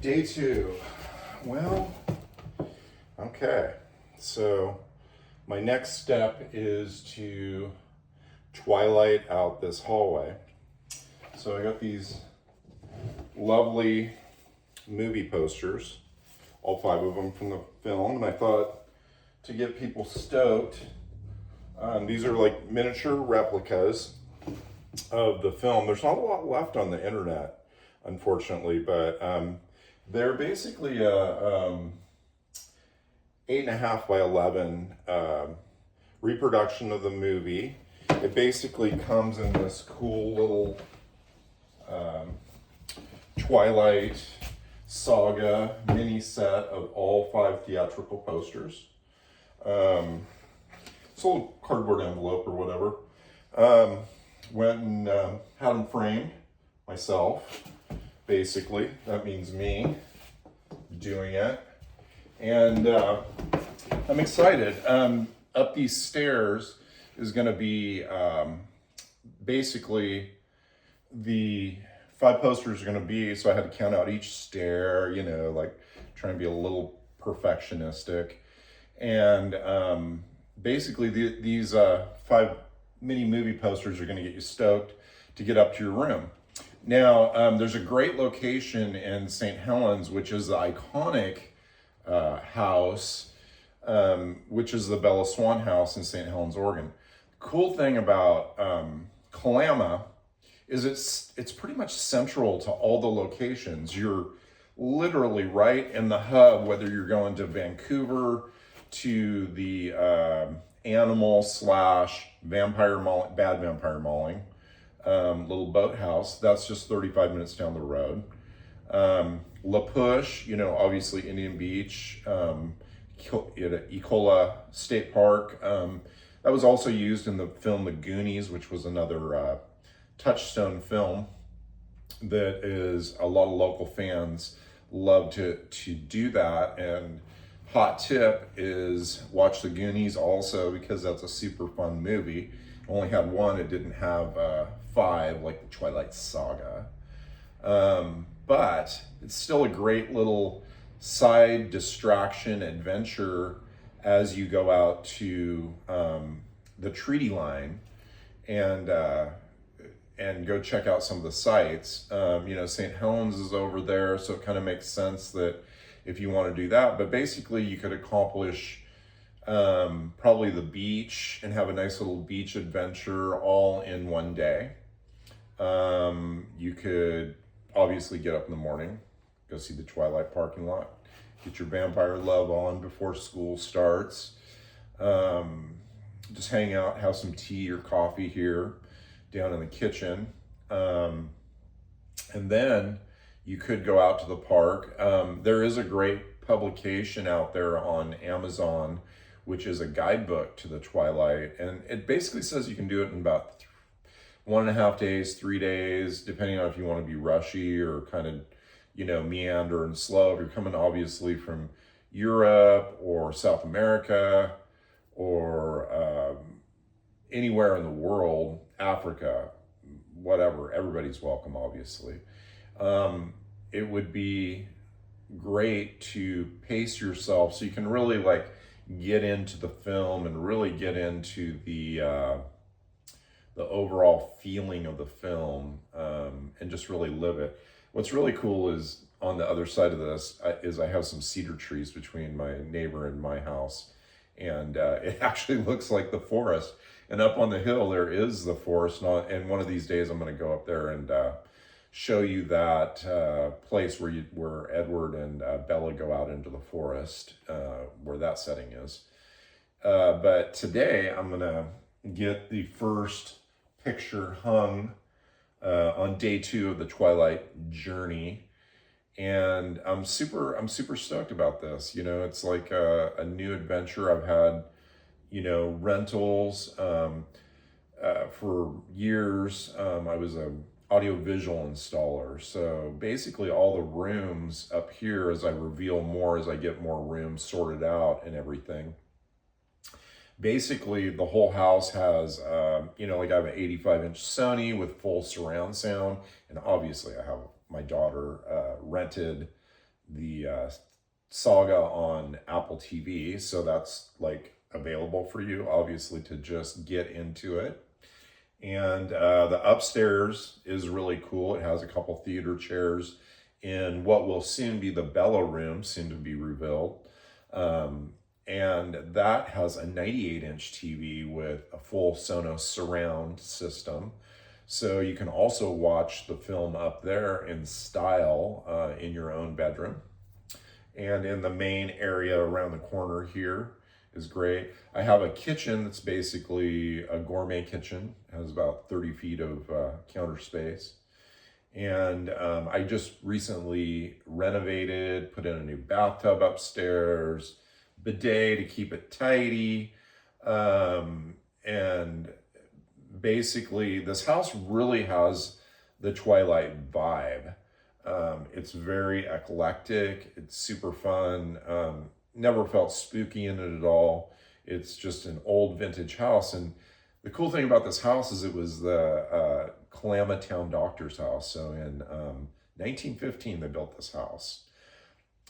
Day 2. Well, okay. So my next step is to twilight out this hallway. So I got these lovely movie posters, all 5 of them from the film, and I thought to get people stoked, these are like miniature replicas of the film. There's not a lot left on the internet, unfortunately, but they're basically a 8.5 by 11 reproduction of the movie. It basically comes in this cool little Twilight Saga mini set of all 5 theatrical posters. It's a little cardboard envelope or whatever. Went and had them framed myself, basically. That means me doing it. And I'm excited. Up these stairs is going to be basically the 5 posters are going to be, so I had to count out each stair, you know, like trying to be a little perfectionistic. And basically these 5 mini movie posters are going to get you stoked to get up to your room. Now, there's a great location in St. Helens, which is the iconic house, which is the Bella Swan house in St. Helens, Oregon. Cool thing about Kalama is it's pretty much central to all the locations. You're literally right in the hub, whether you're going to Vancouver, to the animal / vampire mauling, bad vampire mauling, little boathouse. That's just 35 minutes down the road. La Push, you know, obviously Indian Beach, Ecola State Park. That was also used in the film The Goonies, which was another touchstone film that is a lot of local fans love to do that. And hot tip is watch The Goonies also, because that's a super fun movie. Only had 1, it didn't have 5 like the Twilight Saga. But it's still a great little side distraction adventure as you go out to the treaty line and go check out some of the sites. You know, St. Helens is over there, so it kind of makes sense that if you want to do that. But basically you could accomplish probably the beach and have a nice little beach adventure all in one day. You could obviously get up in the morning, go see the Twilight parking lot, get your vampire love on before school starts. Just hang out, have some tea or coffee here down in the kitchen. And then you could go out to the park. There is a great publication out there on Amazon, which is a guidebook to the Twilight. And it basically says you can do it in about 1.5 days, 3 days, depending on if you want to be rushy or kind of, you know, meander and slow. If you're coming obviously from Europe or South America or anywhere in the world, Africa, whatever, everybody's welcome, obviously. It would be great to pace yourself so you can really like get into the film and really get into the overall feeling of the film, and just really live it. What's really cool is on the other side of this is I have some cedar trees between my neighbor and my house, and it actually looks like the forest. And up on the hill there is the forest, and one of these days I'm going to go up there and show you that place where Edward and Bella go out into the forest, where that setting is. But today I'm going to get the first picture hung on day 2 of the Twilight journey, and I'm super stoked about this. You know, it's like a new adventure. I've had, you know, rentals for years. I was a audiovisual installer, so basically all the rooms up here, as I reveal more, as I get more rooms sorted out and everything, basically the whole house has you know, like I have an 85-inch Sony with full surround sound, and obviously I have my daughter rented Saga on Apple TV, so that's like available for you, obviously, to just get into it. And the upstairs is really cool. It has a couple theater chairs in what will soon be the Bella room, soon to be revealed. And that has a 98-inch TV with a full Sonos surround system. So you can also watch the film up there in style in your own bedroom. And in the main area around the corner here is great. I have a kitchen that's basically a gourmet kitchen. It has about 30 feet of counter space. And I just recently renovated, put in a new bathtub upstairs, bidet to keep it tidy. And basically, this house really has the Twilight vibe. It's very eclectic. It's super fun. Never felt spooky in it at all. It's just an old vintage house. And the cool thing about this house is it was the Kalama town doctor's house. So in 1915, they built this house.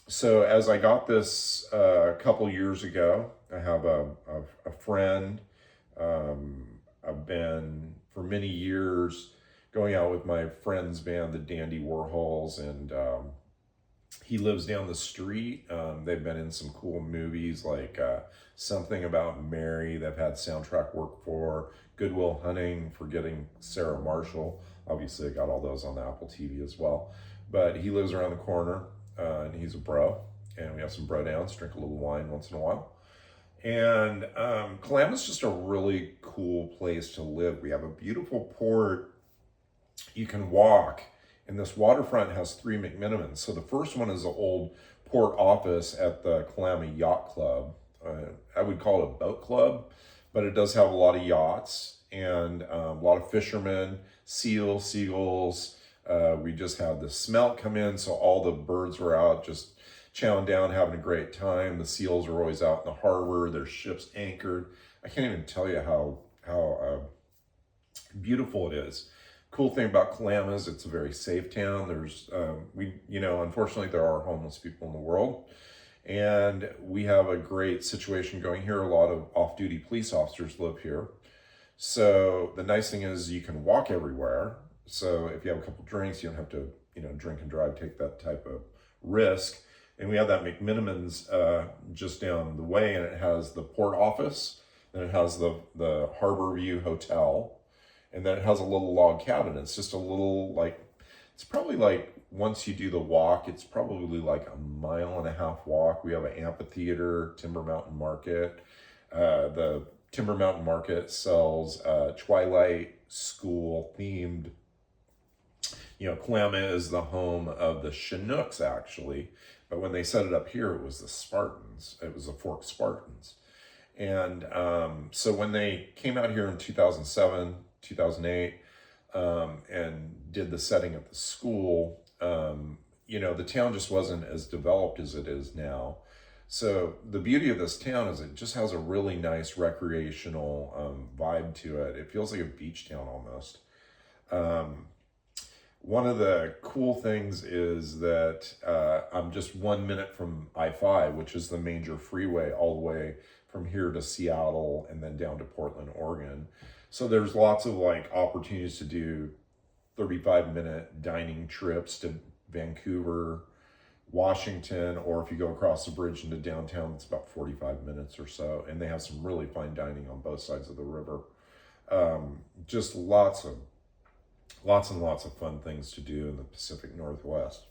So as I got this a couple years ago, I have a friend. I've been for many years going out with my friend's band, the Dandy Warhols, and he lives down the street. They've been in some cool movies like Something About Mary. They've had soundtrack work for Good Will Hunting, Forgetting Sarah Marshall. Obviously, I got all those on the Apple TV as well. But he lives around the corner, and he's a bro. And we have some bro downs, drink a little wine once in a while. And Kalama's just a really cool place to live. We have a beautiful port. You can walk, and this waterfront has 3 McMinimans. So the first one is the old port office at the Kalama Yacht Club. I would call it a boat club, but it does have a lot of yachts and a lot of fishermen, seagulls. We just had the smelt come in, so all the birds were out just chowing down, having a great time. The seals are always out in the harbor. There's ships anchored. I can't even tell you how beautiful it is. Cool thing about Kalama is it's a very safe town. There's, unfortunately there are homeless people in the world, and we have a great situation going here. A lot of off-duty police officers live here. So the nice thing is you can walk everywhere. So if you have a couple drinks, you don't have to, drink and drive, take that type of risk. And we have that McMinimans just down the way, and it has the port office, then it has the Harbor View Hotel, and then it has a little log cabin. It's just a little, it's probably once you do the walk, it's probably like a 1.5 mile walk. We have an amphitheater, Timber Mountain Market. The Timber Mountain Market sells Twilight School themed. Kalama is the home of the Chinooks, actually. But when they set it up here, it was the Spartans. It was the Forks Spartans. And so when they came out here in 2007, 2008, and did the setting at the school, the town just wasn't as developed as it is now. So the beauty of this town is it just has a really nice recreational vibe to it. It feels like a beach town almost. One of the cool things is that I'm just 1 minute from I-5, which is the major freeway all the way from here to Seattle and then down to Portland, Oregon. So there's lots of opportunities to do 35-minute dining trips to Vancouver, Washington, or if you go across the bridge into downtown, it's about 45 minutes or so. And they have some really fine dining on both sides of the river. Just lots and lots of fun things to do in the Pacific Northwest.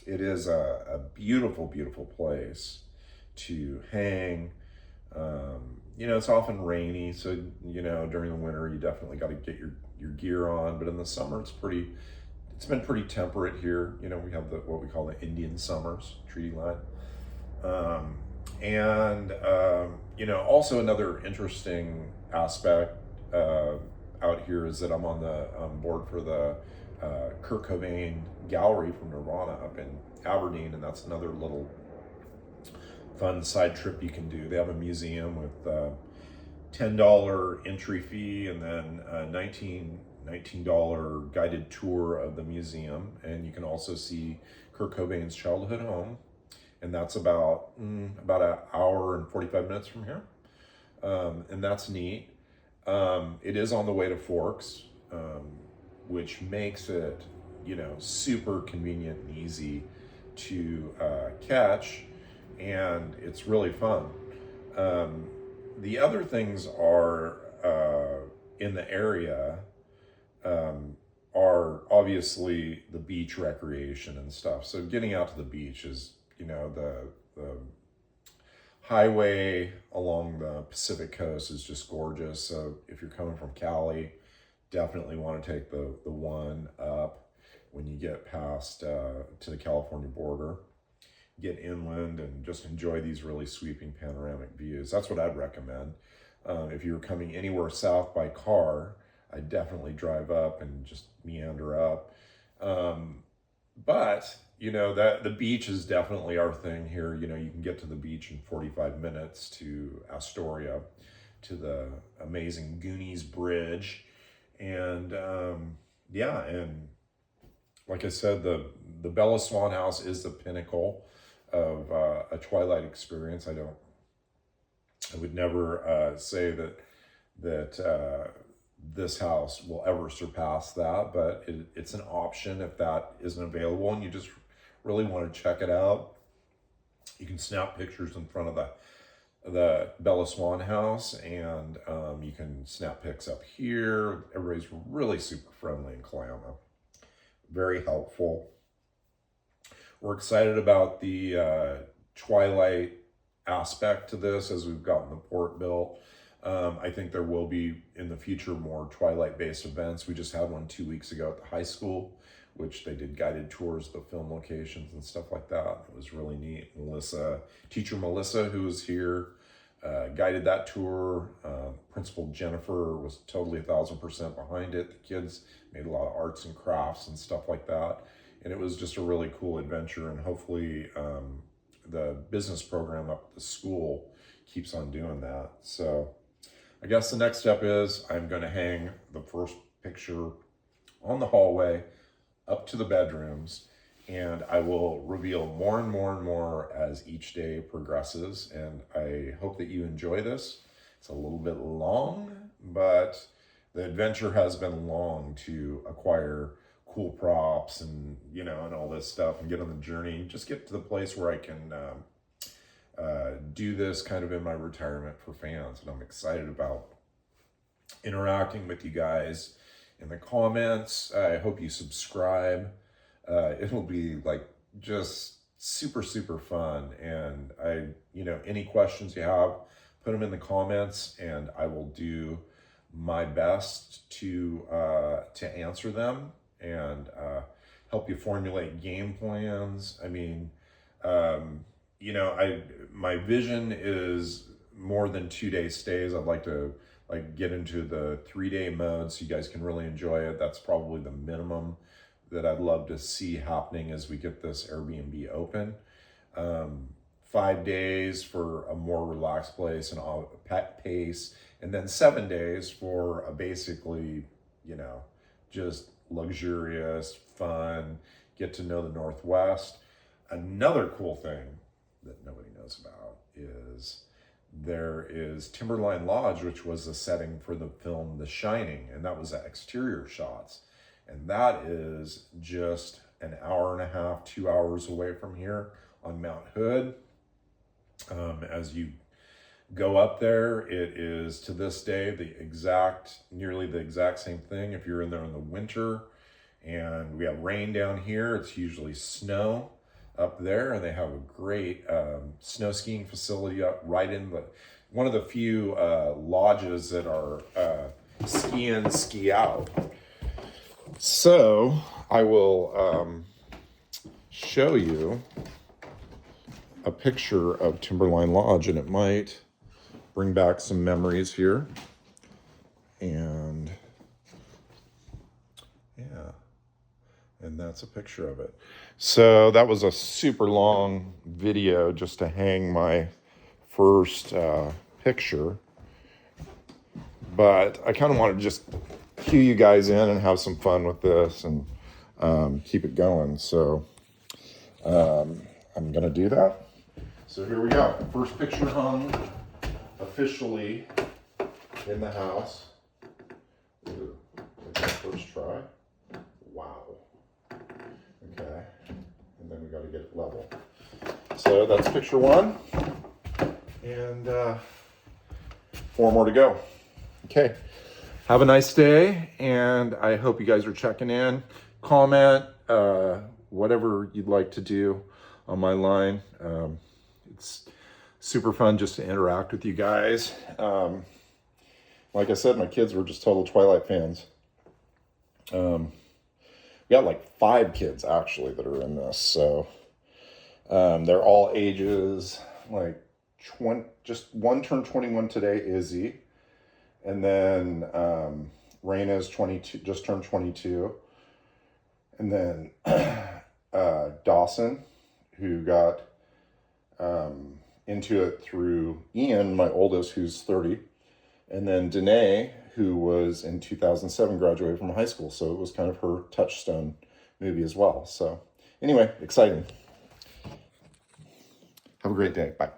It is a beautiful, beautiful place to hang. It's often rainy, so, during the winter, you definitely got to get your gear on. But in the summer, it's been pretty temperate here. We have what we call the Indian summers, treaty line. Also another interesting aspect out here is that I'm on the board for the Kurt Cobain Gallery from Nirvana up in Aberdeen, and that's another little fun side trip you can do. They have a museum with $10 entry fee and then $19 $19 guided tour of the museum, and you can also see Kurt Cobain's childhood home, and that's about an hour and 45 minutes from here, and that's neat. It is on the way to Forks, which makes it, super convenient and easy to catch, and it's really fun. The other things are in the area are obviously the beach recreation and stuff. So getting out to the beach is, the highway along the Pacific coast is just gorgeous. So if you're coming from Cali, definitely want to take the one up when you get past to the California border. Get inland and just enjoy these really sweeping panoramic views. That's what I'd recommend. If you're coming anywhere south by car, I'd definitely drive up and just meander up. But that the beach is definitely our thing here. You can get to the beach in 45 minutes to Astoria, to the amazing Goonies Bridge, and and like I said, the Bella Swan House is the pinnacle of a Twilight experience. I would never say that this house will ever surpass that, but it's an option if that isn't available and you just really want to check it out. You can snap pictures in front of the Bella Swan House, and you can snap pics up here. Everybody's really super friendly in Kalama. Very helpful. We're excited about the Twilight aspect to this as we've gotten the port built. I think there will be in the future more Twilight-based events. We just had one 2 weeks ago at the high school, which they did guided tours of the film locations and stuff like that. It was really neat. Teacher Melissa, who was here, guided that tour. Principal Jennifer was totally 1,000% behind it. The kids made a lot of arts and crafts and stuff like that. And it was just a really cool adventure, and hopefully the business program up at the school keeps on doing that. So I guess the next step is I'm going to hang the first picture on the hallway up to the bedrooms, and I will reveal more and more and more as each day progresses. And I hope that you enjoy this. It's a little bit long, but the adventure has been long to acquire cool props and and all this stuff, and get on the journey, just get to the place where I can do this kind of in my retirement for fans. And I'm excited about interacting with you guys in the comments. I hope you subscribe. It'll be just super, super fun. And any questions you have, put them in the comments, and I will do my best to answer them and help you formulate game plans. I mean, my vision is more than 2-day stays. I'd like to get into the 3-day mode so you guys can really enjoy it. That's probably the minimum that I'd love to see happening as we get this Airbnb open. 5 days for a more relaxed place and pet pace, and then 7 days for a basically, just luxurious, fun, get to know the Northwest. Another cool thing that nobody knows about is there is Timberline Lodge, which was the setting for the film The Shining, and that was the exterior shots. And that is just an hour and a half, 2 hours away from here on Mount Hood. As you go up there, it is to this day nearly the exact same thing. If you're in there in the winter and we have rain down here, it's usually snow up there, and they have a great snow skiing facility up right in one of the few lodges that are ski in, ski out. So I will show you a picture of Timberline Lodge, and it might bring back some memories here. And and that's a picture of it. So that was a super long video just to hang my first picture, but I kind of want to just cue you guys in and have some fun with this and keep it going. So I'm gonna do that. So here we go. First picture hung officially in the house. First try. Wow. Okay. And then we got to get it level. So that's picture one. And 4 more to go. Okay. Have a nice day. And I hope you guys are checking in. Comment, whatever you'd like to do on my line. It's super fun just to interact with you guys. Like I said, my kids were just total Twilight fans. We got like 5 kids actually that are in this. So they're all ages like 20, just one turned 21 today, Izzy. And then Raina's 22, just turned 22. And then Dawson, who got into it through Ian, my oldest, who's 30. And then Danae, who was in 2007, graduated from high school. So it was kind of her touchstone movie as well. So anyway, exciting. Have a great day. Bye.